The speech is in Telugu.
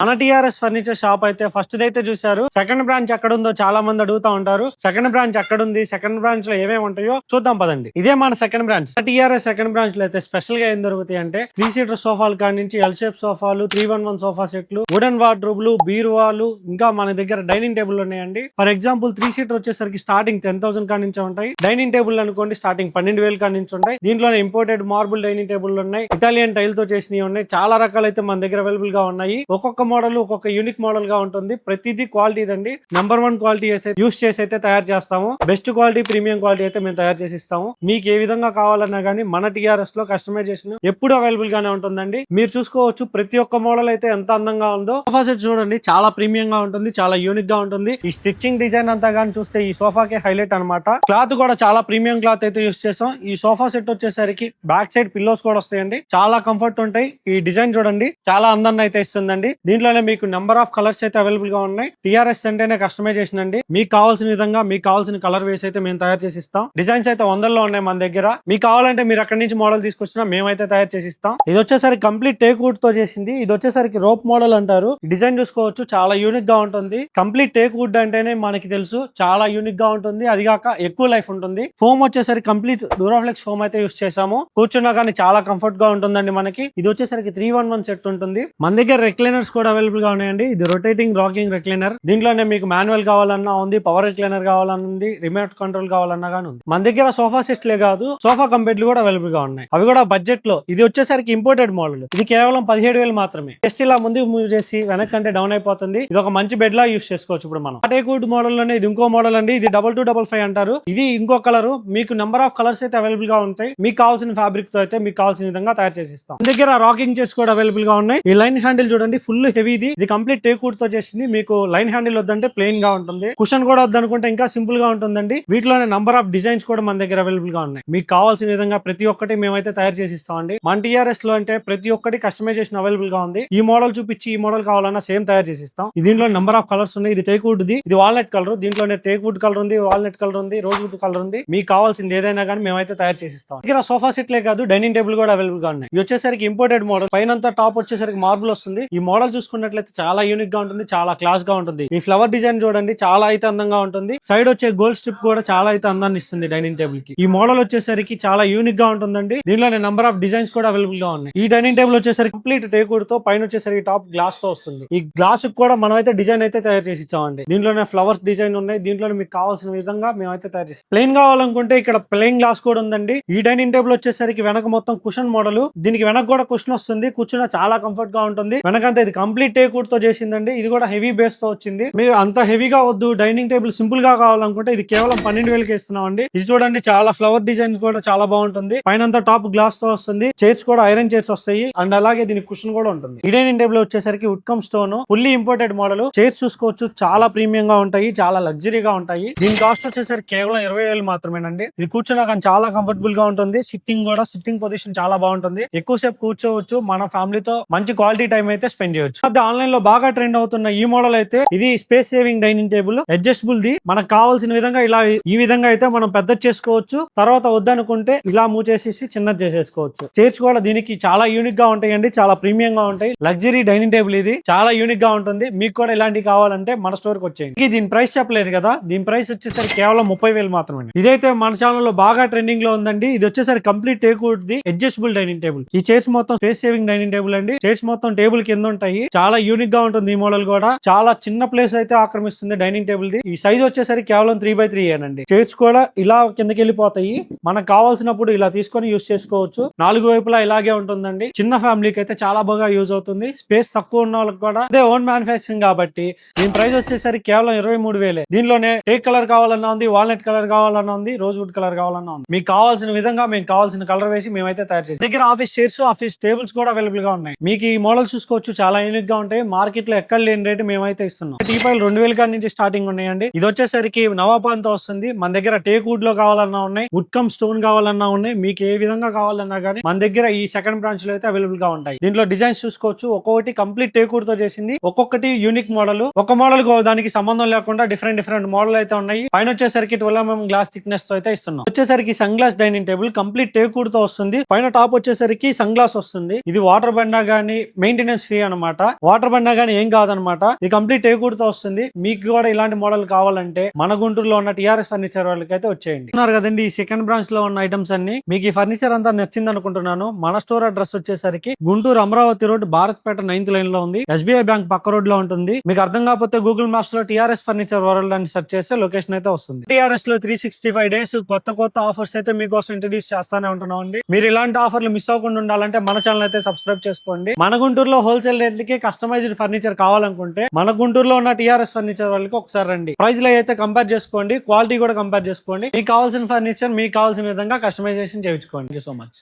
మన టిఆర్ఎస్ ఫర్నిచర్ షాప్ అయితే ఫస్ట్ అయితే చూసారు. సెకండ్ బ్రాంచ్ ఎక్కడ ఉందో చాలా మంది అడుగుతా ఉంటారు. సెకండ్ బ్రాంచ్ ఎక్కడ ఉంది, సెకండ్ బ్రాంచ్ లో ఏమేమి ఉంటాయో చూద్దాం పదండి. ఇదే మన second branch. TRS second branch లో అయితే స్పెషల్ గా ఏం దొరుకుతాయి అంటే 3 సీటర్ సోఫాలు కాడి నుంచి ఎల్ షేప్ సోఫాలు, 311 సోఫా సెట్లు, వుడెన్ వార్డ్రోబ్లు, బీరువాలు, ఇంకా మన దగ్గర డైనింగ్ టేబుల్ ఉన్నాయండి. ఫర్ ఎగ్జాంపుల్ 3 సీటర్ వచ్చేసరికి స్టార్టింగ్ 10,000 కాడి నుంచి ఉంటాయి. డైనింగ్ టేబుల్ అనుకోండి స్టార్టింగ్ 12,000 కాడి నుంచి ఉంటాయి. దీంట్లోనే ఇంపోర్టెడ్ మార్బుల్ డైనింగ్ టేబుల్ ఉన్నాయి, ఇటాలియన్ టైల్ తో చేసినవి ఉన్నాయి. చాలా రకాలు అయితే మన దగ్గర అవైలబుల్ గా ఉన్నాయి. ఒక్కొక్క మోడల్ ఒక్కొక్క యూనిక్ మోడల్ గా ఉంటుంది. ప్రతిదీ క్వాలిటీ దండి. నెంబర్ 1 క్వాలిటీ యూస్ చేసి అయితే తయారు చేస్తాము. బెస్ట్ క్వాలిటీ ప్రీమియం క్వాలిటీ అయితే మేము తయారు చేసి ఇస్తాము. మీకు ఏ విధంగా కావాలన్నా గానీ మన టిఆర్ఎస్ లో కస్టమైజేషన్ ఎప్పుడు అవైలబుల్ గానే ఉంటుందండి. మీరు చూసుకోవచ్చు ప్రతి ఒక్క మోడల్ అయితే ఎంత అందంగా ఉందో. సోఫా సెట్ చూడండి, చాలా ప్రీమియం గా ఉంటుంది, చాలా యూనిక్ గా ఉంటుంది. ఈ స్టిచ్చింగ్ డిజైన్ అంతా గానీ చూస్తే ఈ సోఫాకి హైలైట్ అనమాట. క్లాత్ కూడా చాలా ప్రీమియం క్లాత్ అయితే యూస్ చేస్తాం. ఈ సోఫా సెట్ వచ్చేసరికి బ్యాక్ సైడ్ పిల్లోస్ కూడా వస్తాయండి, చాలా కంఫర్ట్ ఉంటాయి. ఈ డిజైన్ చూడండి చాలా అందాన్ని అయితే ఇస్తుందండి. దీంట్లోనే మీకు నెంబర్ ఆఫ్ కలర్స్ అయితే అవైలబుల్ గా ఉన్నాయి. టిఆర్ఎస్ అంటేనే కస్టమైజేషన్ అండి. మీకు కావాల్సిన విధంగా మీకు కావాల్సిన కలర్ వేసి అయితే మేము తయారు చేసి ఇస్తాం. డిజైన్స్ అయితే 100లో ఉన్నాయి మన దగ్గర. మీకు కావాలంటే మీరు అక్కడి నుంచి మోడల్ తీసుకొచ్చినా మేమైతే తయారు చేసి ఇస్తాం. ఇది వచ్చేసరికి కంప్లీట్ టేక్ వుడ్ తో చేసింది. ఇది వచ్చేసరికి రోప్ మోడల్ అంటారు. డిజైన్ చూసుకోవచ్చు, చాలా యూనిక్ గా ఉంటుంది. కంప్లీట్ టేక్ వుడ్ అంటేనే మనకి తెలుసు చాలా యూనిక్ గా ఉంటుంది. అది కాక ఎక్కువ లైఫ్ ఉంటుంది. ఫోమ్ వచ్చేసరికి కంప్లీట్ డ్యూరాఫ్లెక్స్ ఫోమ్ అయితే యూస్ చేసాము. కూర్చున్నా కానీ చాలా కంఫర్ట్ గా ఉంటుందండి. మనకి ఇది వచ్చేసరికి 311 సెట్ ఉంటుంది. మన దగ్గర రెక్లైనర్స్ కూడా అవైలబుల్ గా ఉన్నాయండి. ఇది రొటేటింగ్ రాకింగ్ రెక్లైనర్. దీంట్లోనే మీకు మాన్యువల్ కావాలన్నా ఉంది, పవర్ రెక్లైనర్ కావాలన్నా ఉంది, రిమోట్ కంట్రోల్ కావాలన్నా కానీ ఉంది. మన దగ్గర సోఫా సెట్లే కాదు, సోఫా కంపెనీలు కూడా అవైలబుల్ గా ఉన్నాయి. అవి కూడా బడ్జెట్ లో. ఇది వచ్చేసరికి ఇంపోర్టెడ్ మోడల్. ఇది కేవలం 17,000 మాత్రమే. జస్ట్ ఇలా ముందుకు మూవ్ చేసి వెనకంటే డౌన్ అయిపోతుంది. ఇది ఒక మంచి బెడ్ లా యూస్ చేసుకోవచ్చు. ఇప్పుడు మనం టేక్వుడ్ మోడల్ లోనే ఇది ఇంకో మోడల్ అండి. ఇది 2255 అంటారు. ఇది ఇంకో కలర్. మీకు నెంబర్ ఆఫ్ కలర్స్ అయితే అవైలబుల్ గా ఉంటాయి. మీకు కావాల్సిన ఫ్యాబ్రిక్ తో అయితే మీకు కావాల్సిన విధంగా తయారు చేసి ఇస్తాం. మన దగ్గర రాకింగ్ చైర్స్ కూడా అవైలబుల్ గా ఉన్నాయి. ఈ లైన్ హ్యాండిల్ చూడండి, ఫుల్ హెవీ. ఇది కంప్లీట్ టేక్వుడ్ తో చేసింది. మీకు లైన్ హ్యాండిల్ వద్దంటే ప్లెయిన్ గా ఉంటుంది. కుషన్ కూడా వద్దనుకుంటే ఇంకా సింపుల్ గా ఉంటుందండి. వీటిలోనే నంబర్ ఆఫ్ డిజైన్స్ కూడా మన దగ్గర అవైలబుల్ గా ఉన్నాయి. మీకు కావాల్సిన విధంగా ప్రతి ఒక్కటి మేమైతే తయారు చేసి ఇస్తామండి. మన టిఆర్ఎస్ లో అంటే ప్రతి ఒక్కటి కస్టమైజేషన్ అవైలబుల్ గా ఉంది. ఈ మోడల్ చూపించి ఈ మోడల్ కావాలన్నా సేమ్ తయారు చేసి ఇస్తాం. దీంట్లో నెంబర్ ఆఫ్ కలర్స్ ఉన్నాయి. ఇది టేక్వుడ్ ది, ఇది వాల్నట్ కలర్. దీంట్లోనే టేక్వుడ్ కలర్ ఉంది, వాల్నట్ కలర్ ఉంది, రోజ్ వుడ్ కలర్ ఉంది. మీకు కావాల్సింది ఏదైనా కానీ మేమైతే తయారు చేసి ఇస్తాం. ఇక్కడ సోఫా సెట్లే కాదు, డైనింగ్ టేబుల్ కూడా అవైలబుల్ గా ఉన్నాయి. ఇది వచ్చేసరికి ఇంపోర్టెడ్ మోడల్. పైన టాప్ వచ్చేసరికి మార్బుల్ వస్తుంది. ఈ మోడల్ చూసుకున్నట్లయితే చాలా యూనిక్ గా ఉంటుంది, చాలా క్లాస్ గా ఉంటుంది. ఈ ఫ్లవర్ డిజైన్ చూడండి, చాలా అయితే అందంగా ఉంటుంది. సైడ్ వచ్చే గోల్డ్ స్ట్రిప్ కూడా చాలా అయితే అందాన్ని ఇస్తుంది డైనింగ్ టేబుల్ కి. ఈ మోడల్ వచ్చేసరికి చాలా యూనిక్ గా ఉంటుందండి. దీనిలోనే నంబర్ ఆఫ్ డిజైన్స్ కూడా అవైలబుల్ గా ఉన్నాయి. ఈ డైనింగ్ టేబుల్ వచ్చేసరికి కంప్లీట్ టేక్వుడ్ తో, పైన వచ్చేసరికి టాప్ గ్లాస్ తో వస్తుంది. ఈ గ్లాస్ కూడా మనం అయితే డిజైన్ అయితే తయారు చేసి ఇచ్చామండి. దీంట్లోనే ఫ్లవర్స్ డిజైన్ ఉన్నాయి. దీంట్లోనే మీకు కావాల్సిన విధంగా మేమైతే తయారు చేస్తాం. ప్లెయిన్ కావాలనుకుంటే ఇక్కడ ప్లెయిన్ గ్లాస్ కూడా ఉందండి. ఈ డైనింగ్ టేబుల్ వచ్చేసరికి వెనక మొత్తం కుషన్ మోడల్. దీనికి వెనక కూడా కుషన్ వస్తుంది. కూర్చున్న చాలా కంఫర్ట్ గా ఉంటుంది. వెనకంతా ఇది కంప్లీట్ టేక్వుడ్ తో చేసిందండి. ఇది కూడా హెవీ బేస్ తో వచ్చింది. మీరు అంత హెవీగా వద్దు, డైనింగ్ టేబుల్ సింపుల్ గా కావాలనుకుంటే ఇది కేవలం 12,000కి ఇస్తున్నాం అండి. ఇది చూడండి, చాలా ఫ్లవర్ డిజైన్ కూడా చాలా బాగుంటుంది. పైన టాప్ గ్లాస్ తో వస్తుంది. చైర్స్ కూడా ఐరన్ చైర్స్ వస్తాయి. అండ్ అలాగే దీనికి కుషన్ కూడా ఉంటుంది. ఈ డైనింగ్ టేబుల్ వచ్చేసరికి wood cum stone, fully imported model. Chairs చూసుకోవచ్చు, చాలా ప్రీమియం గా ఉంటాయి, చాలా లగ్జరీగా ఉంటాయి. దీని కాస్ట్ వచ్చేసరికి కేవలం 20,000 మాత్రమేనండి. ఇది కూర్చున్నా కానీ చాలా కంఫర్టబుల్ గా ఉంటుంది. సిట్టింగ్ పొజిషన్ చాలా బాగుంటుంది. ఎక్కువసేపు కూర్చోవచ్చు. మన ఫ్యామిలీతో మంచి క్వాలిటీ టైం అయితే స్పెండ్ చేయొచ్చు. అది ఆన్లైన్ లో బాగా ట్రెండ్ అవుతున్న ఈ మోడల్ అయితే ఇది space saving dining table, adjustable the. మనకు కావాల్సిన విధంగా ఇలా ఈ విధంగా అయితే మనం పెద్ద చేసుకోవచ్చు. తర్వాత వద్దనుకుంటే ఇలా మూవ్ చేసేసి చిన్నది చేసేసుకోవచ్చు. చైర్స్ కూడా దీనికి చాలా యూనిక్ గా ఉంటాయండి, చాలా ప్రీమియం గా ఉంటాయి. లగ్జరీ డైనింగ్ టేబుల్ ఇది, చాలా యూనిక్ గా ఉంటుంది. మీకు కూడా ఇలాంటివి కావాలంటే మన స్టోర్ కి వచ్చేయండి. దీని ప్రైస్ చెప్పలేదు కదా, దీని ప్రైస్ వచ్చేసరికి కేవలం 30,000 మాత్రమే. ఇదైతే మన ఛానల్ లో బాగా ట్రెండింగ్ లో ఉందండి. ఇది వచ్చేసరికి complete teakwood the adjustable dining table. ఈ చైర్స్ మొత్తం స్పేస్ సేవింగ్ డైనింగ్ టేబుల్ అండి. చైర్స్ మొత్తం టేబుల్ కింద ఉంటాయి. చాలా యూనిక్ గా ఉంటుంది. ఈ మోడల్ కూడా చాలా చిన్న ప్లేస్ అయితే ఆక్రమిస్తుంది డైనింగ్ టేబుల్ ది. ఈ సైజ్ వచ్చేసరికి కేవలం 3x3 ఏనండి. చైర్స్ కూడా ఇలా కిందకి వెళ్ళిపోతాయి. మనకు కావాల్సినప్పుడు ఇలా తీసుకొని యూస్ చేసుకోవచ్చు. 4 వైపులా ఇలాగే ఉంటుందండి. చిన్న ఫ్యామిలీకి అయితే చాలా బాగా యూజ్ అవుతుంది. స్పేస్ తక్కువ ఉన్న వాళ్ళకి కూడా, అదే ఓన్ మ్యానుఫాక్చరింగ్ కాబట్టి దీని ప్రైస్ వచ్చేసరికి కేవలం 23,000. దీనిలోనే టేక్ కలర్ కావాలన్నా ఉంది, వాల్నట్ కలర్ కావాలన్నా ఉంది, రోజ్ వుడ్ కలర్ కావాలన్నా ఉంది. మీకు కావాల్సిన విధంగా మేము కావాల్సిన కలర్ వేసి మేమైతే తయారు చేస్తాం. దగ్గర ఆఫీస్ చైర్స్, ఆఫీస్ టేబుల్స్ కూడా అవైలబుల్ గా ఉన్నాయి. మీకు ఈ మోడల్ చూసుకోవచ్చు, చాలా యూనిక్ గా ఉంటాయి. మార్కెట్ లో ఎక్కడ లేని రేటు మేమైతే ఇస్తున్నాం. టీపాయిలు 2,000 నుంచి స్టార్టింగ్ ఉన్నాయండి. ఇది వచ్చేసరికి నవాపాన్ తో వస్తుంది. మన దగ్గర టేక్వుడ్ లో కావాలన్నా ఉన్నాయి, ఉడ్కమ్ స్టోన్ కావాలన్నా ఉన్నాయి. మీకు ఏ విధంగా కావాలన్నా కానీ మన దగ్గర ఈ సెకండ్ బ్రాంచ్ లో అయితే అవైలబుల్ గా ఉంటాయి. దీంట్లో డిజైన్స్ చూసుకోవచ్చు, ఒక్కొక్కటి కంప్లీట్ టేక్వుడ్ తో చేసింది. ఒక్కొక్కటి యూనిక్ మోడల్. ఒక మోడల్ దానికి సంబంధం లేకుండా డిఫరెంట్ మోడల్ అయితే ఉన్నాయి. పైన వచ్చేసరికి 12 mm గ్లాస్ థిక్నెస్ తో అయితే ఇస్తున్నాం. వచ్చేసరికి sun glass dining table complete teakwood తో వస్తుంది. పైన టాప్ వచ్చేసరికి సన్ గ్లాస్ వస్తుంది. ఇది వాటర్ బండా గానీ మెయింటెనెన్స్ ఫ్రీ అనమాట. వాటర్ పడినా గానీ ఏం కాదనమాట. ఇది కంప్లీట్ టేకుడ్తో వస్తుంది. మీకు కూడా ఇలాంటి మోడల్ కావాలంటే మన గుంటూరులో ఉన్న టిఆర్ఎస్ ఫర్నిచర్ వాళ్ళకి అయితే వచ్చేయండి. ఉన్నారు కదండి ఈ సెకండ్ బ్రాంచ్ లో ఉన్న ఐటమ్స్ అన్ని. మీకు ఈ ఫర్నిచర్ అంతా నచ్చింది అనుకుంటున్నాను. మన స్టోర్ అడ్రస్ వచ్చేసరికి Guntur Amaravati road Bharatpeta 9th line లో ఉంది. ఎస్బీఐ బ్యాంక్ పక్క రోడ్ లో ఉంటుంది. మీకు అర్థం కాకపోతే గూగుల్ మ్యాప్స్ లో టిఆర్ఎస్ ఫర్నిచర్ వరల్డ్ అని సెర్చ్ చేస్తే లొకేషన్ అయితే వస్తుంది. టిఆర్ఎస్ లో 365 days కొత్త ఆఫర్స్ అయితే మీకోసం ఇంట్రడ్యూస్ చేస్తానే ఉంటున్నాం అండి. మీరు ఇలాంటి ఆఫర్లు మిస్ అవ్వకుండా ఉండాలంటే మన ఛానల్ అయితే సబ్స్క్రైబ్ చేసుకోండి. మన గుంటూరులో హోల్సేల్ రేట్లకి కస్టమైజ్డ్ ఫర్నిచర్ కావాలనుకుంటే మన గుంటూరులో ఉన్న టిఆర్ఎస్ ఫర్నిచర్ వాళ్ళకి ఒకసారి రండి. ప్రైస్ లో అయితే కంపేర్ చేసుకోండి, క్వాలిటీ కూడా కంపేర్ చేసుకోండి. మీకు కావాల్సిన ఫర్నిచర్ మీకు కావాల్సిన విధంగా కస్టమైజేషన్ చేయించుకోండి. Thank you so much.